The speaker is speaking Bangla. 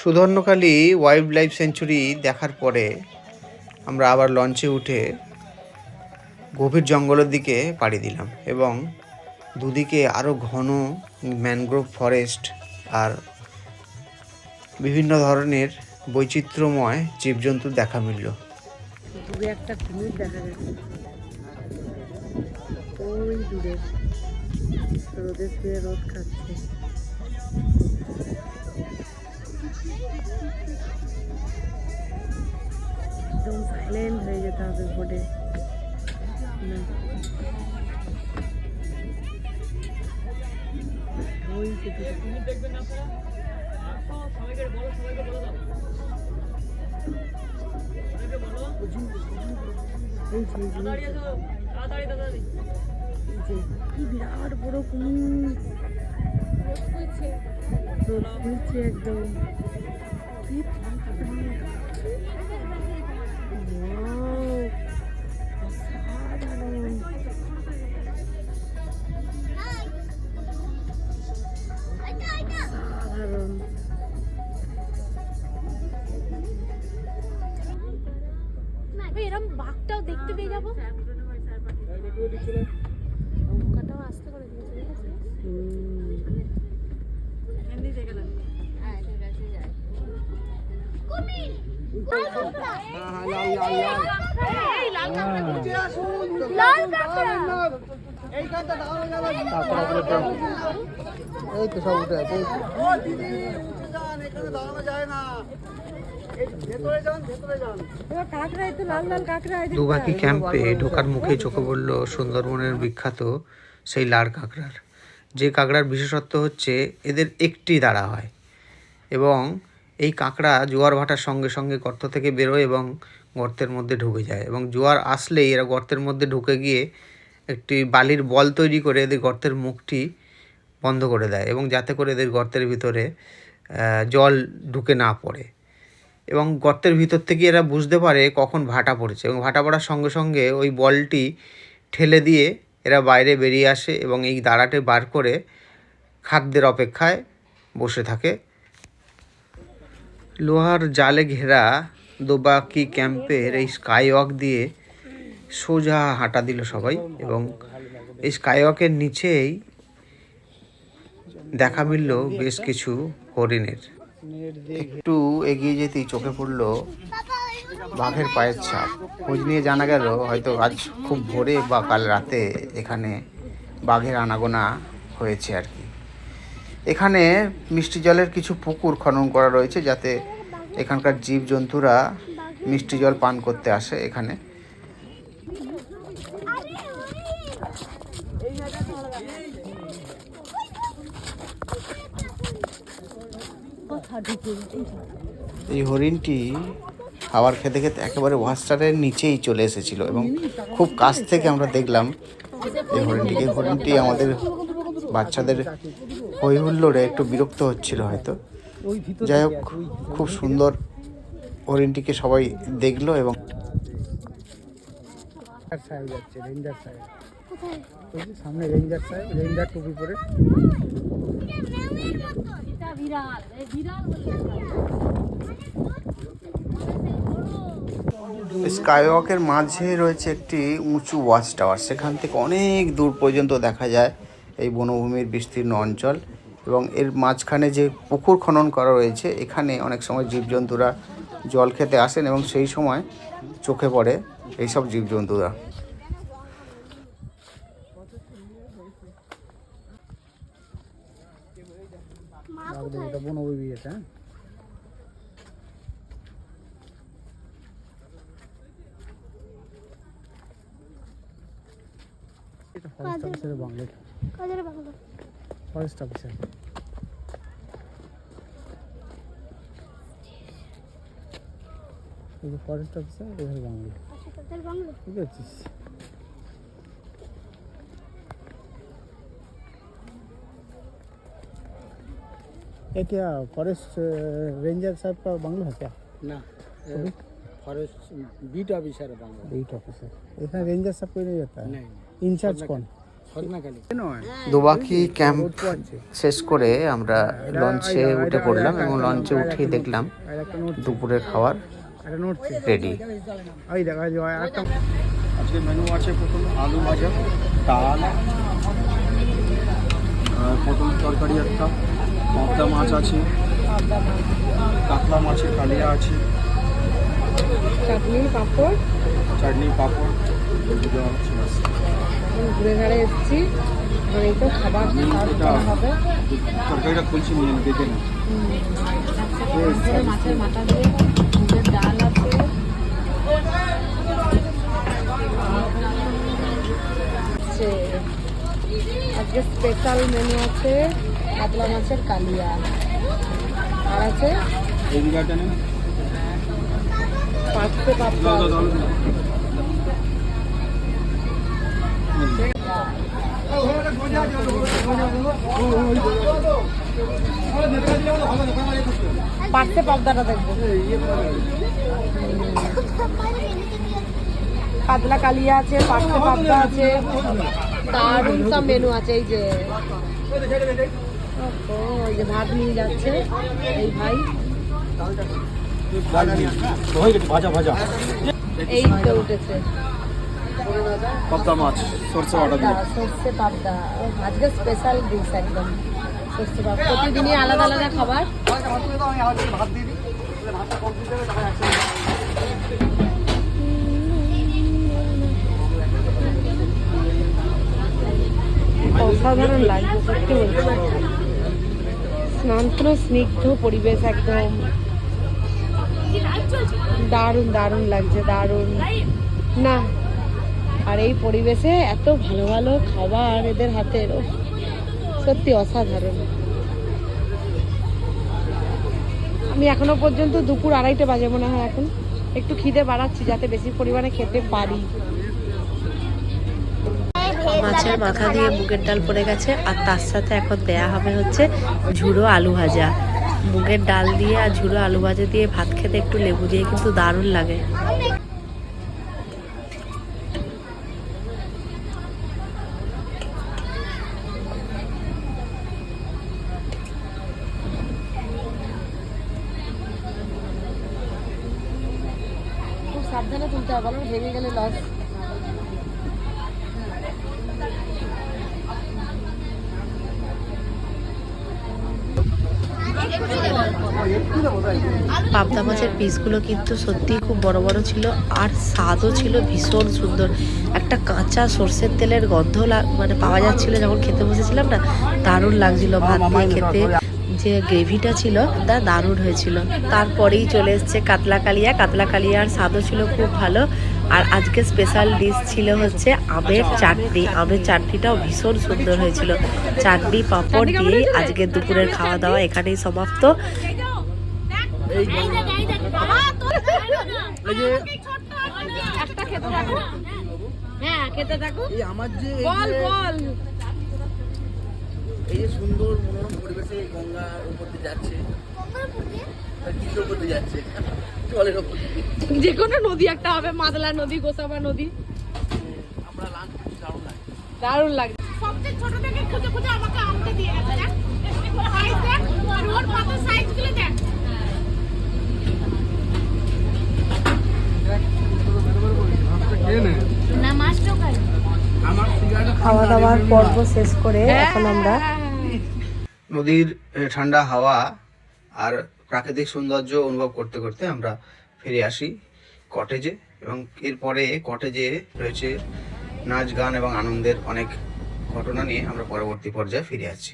সুধর্ণখালী ওয়াইল্ড লাইফ সেঞ্চুরি দেখার পরে আমরা আবার লঞ্চে উঠে গভীর জঙ্গলের দিকে পাড়ি দিলাম এবং দুদিকে আরও ঘন ম্যানগ্রোভ ফরেস্ট আর বিভিন্ন ধরনের বৈচিত্র্যময় জীবজন্তু দেখা মিলল। দূরে একটা কুমির দেখা যাচ্ছে, ওই দূরে রোদে শুয়ে রোদ খাচ্ছে। একদম সাইলেন্ট হয়ে যেতে হবে বোর্ডে। ওই যে দেখবেন না সবাইকে বলো, কি বিরাট বড় কুমির, একদম সাধারণ। এরকম বাঘটাও দেখতে পেয়ে যাবো। নৌকাটাও আসতে করে দিয়েছে, এই তো সব উঠে আছে। দুবাকি ক্যাম্পে ঢোকার মুখে চোখে পড়ল সুন্দরবনের বিখ্যাত সেই লাল কাঁকড়ার। যে কাঁকড়ার বিশেষত্ব হচ্ছে এদের একটি দাঁড়া হয় এবং এই কাঁকড়া জোয়ার ভাটার সঙ্গে সঙ্গে গর্ত থেকে বেরোয় এবং গর্তের মধ্যে ঢুকে যায় এবং জোয়ার আসলেই এরা গর্তের মধ্যে ঢুকে গিয়ে একটি বালির বল তৈরি করে এদের গর্তের মুখটি বন্ধ করে দেয় এবং যাতে করে এদের গর্তের ভিতরে জল ঢুকে না পড়ে এবং গর্তের ভিতর থেকে এরা বুঝতে পারে কখন ভাটা পড়েছে এবং ভাটা পড়ার সঙ্গে সঙ্গে ওই বলটি ঠেলে দিয়ে এরা বাইরে বেরিয়ে আসে এবং এই দাঁড়াটে বার করে খাদ্যের অপেক্ষায় বসে থাকে। লোহার জালে ঘেরা দোবাকি ক্যাম্পের এই স্কাইওয়াক দিয়ে সোজা হাঁটা দিল সবাই এবং এই স্কাইওয়াকের নিচেই দেখা মিলল বেশ কিছু হরিণের। একটু এগিয়ে যেতেই চোখে পড়ল বাঘের পায়ের ছাপ। খোঁজ নিয়ে জানা গেল হয়তো আজ খুব ভোরে বা কাল রাতে এখানে বাঘের আনাগোনা হয়েছে আর কি। এখানে মিষ্টি জলের কিছু পুকুর খনন করা রয়েছে যাতে এখানকার জীবজন্তুরা মিষ্টি জল পান করতে আসে এখানে। এই হরিণটি খাবার খেতে খেতে একেবারে ওয়াস্টারের নিচেই চলে এসেছিল এবং খুব কাছ থেকে আমরা দেখলাম এই হরিণটিকে। এই হরিণটি আমাদের বাচ্চাদের হই হুল্লোড়ে একটু বিরক্ত হচ্ছিল হয়তো। যাই হোক, খুব সুন্দর হরিণটিকে সবাই দেখলো এবং সামনে রেঞ্জার সাহেব, রেঞ্জার টুপি পরে স্কাইওয়াকের মাঝে রয়েছে একটি উঁচু ওয়াচ টাওয়ার। সেখান থেকে অনেক দূর পর্যন্ত দেখা যায় এই বনভূমির বিস্তীর্ণ অঞ্চল এবং এর মাঝখানে যে পুকুর খনন করা রয়েছে এখানে অনেক সময় জীবজন্তুরা জল খেতে আসেন এবং সেই সময় চোখে পড়ে এইসব জীবজন্তুরা। বনভূমি এটা ফরেস্ট অফিসারের বাংলো। কাদের বাংলো? Forest officer. এই যে ফরেস্ট অফিসার এর বাংলো। আচ্ছা, তাদের বাংলো। ঠিক আছে। ये क्या फॉरेस्ट रेंजर साहब का बंगला है क्या? ना, फॉरेस्ट बीट ऑफिसर है बंगला। Beat officer. इसमें रेंजर साहब कोई नहीं रहता है? नहीं। इंचार्ज कौन? দুবাকি ক্যাম্প শেষ করে আমরা লঞ্চে উঠে পড়লাম এবং লঞ্চে উঠেই দেখলাম দুপুরের খাবার রেডি। আজকে মেনু আছে প্রথম আলু ভাজা, ডাল, পটল তরকারি একটা, পাবদা মাছ আছে, কাতলা মাছের কালিয়া আছে, চাটনি পাঁপড়, দেওয়া হচ্ছে ব্যাস। ঘুরে ঘাড়ে এসেছি, এই তো খাবার হবে। তরকারিটা খুলছি, নিয়ে দেখে না। মাছের মাথা দিয়ে মুগের ডাল আছে, আজকে স্পেশাল মেনু আছে কাতলা মাছের কালিয়া, আর আছে পাঁচশো পাপড়া, পাঁচশো পাবদাটা দেখবো, কাতলা কালিয়া আছে, পাঁচশো পাবদা আছে, দারুণ সব মেনু আছে। এই যে এই যে ভাত নিয়ে যাচ্ছে এই ভাই, ভাজা ভাজা এই তো উঠেছে পাবদা মাছ, সরষে বাটা দিয়ে। সর্ষে পাবদা আজকে স্পেশাল ডিশ একদম, সর্ষে পাবদা। প্রতিদিনই আলাদা আলাদা খাবার। অসাধারণ লাগছে সত্যি বলছি, স্নান স্নিগ্ধ পরিবেশ একদম দারুণ দারুণ লাগছে, দারুণ না। আর এই পরিবেশে এত ভালো ভালো খাবার এদের হাতের, সত্যি অসাধারণ। আমি এখনো পর্যন্ত দুপুর 2:30 বাজে মনে হয়, এখন একটু খিদে বাড়াচ্ছি যাতে বেশি পরিমাণে খেতে পারি। মাছের মাথা দিয়ে মুগের ডাল পড়ে গেছে, আর তার সাথে এখন দেয়া হবে হচ্ছে ঝুড়ো আলু ভাজা। মুগের ডাল দিয়ে আর ঝুড়ো আলু ভাজা দিয়ে ভাত খেতে একটু লেবু দিয়ে কিন্তু দারুণ লাগে। খুব সাবধানে তুলতে হবে, বলো ভেঙে গেলে লস। পাবদা মাছের পিসগুলো কিন্তু সত্যিই খুব বড় বড় ছিল, আর স্বাদও ছিল ভীষণ সুন্দর। একটা কাঁচা সর্ষের তেলের গন্ধ মানে পাওয়া যাচ্ছিল যখন খেতে বসেছিলাম না, দারুণ লাগছিল ভাত দিয়ে খেতে। যে গ্রেভিটা ছিল তা দারুণ হয়েছিল। তারপরেই চলে এসছে কাতলা কালিয়া। কাতলা কালিয়ার স্বাদও ছিল খুব ভালো। আর আজকে স্পেশাল ডিশ ছিল হচ্ছে আমের চাটনি। আমের চাটনিটাও ভীষণ সুন্দর হয়েছিল। চাটনি পাঁপড় দিয়ে আজকে দুপুরের খাওয়া দাওয়া এখানেই সমাপ্ত। হ্যাঁ খেতে থাকো। বল বল। এই যে সুন্দর মনোরম পরিবেশে গঙ্গার উপর দিয়ে যাচ্ছে, কিসের উপর দিয়ে যাচ্ছে, জলের উপর দিয়ে। যে কোনো নদী একটা হবে, মাদলা নদী, গোসাবা নদী। আমরা লাঞ্চ করছি, দারুণ লাগে। দারুণ লাগছে। সবচেয়ে ছোট থেকে খুঁজে খুঁজে আমাকে আমটা দিয়ে গেছে, দেখ সাইজ দেখ, আর ওর পাতার সাইজ গুলো দেখ। না মাছটাও খাই। খাওয়া দাওয়ার পর্ব শেষ করে এখন আমরা নদীর ঠান্ডা হাওয়া আর প্রাকৃতিক সৌন্দর্য অনুভব করতে করতে আমরা ফিরে আসি কটেজে, এবং এরপরে কটেজে রয়েছে নাচ গান এবং আনন্দের অনেক ঘটনা নিয়ে আমরা পরবর্তী পর্যায়ে ফিরে আসছি।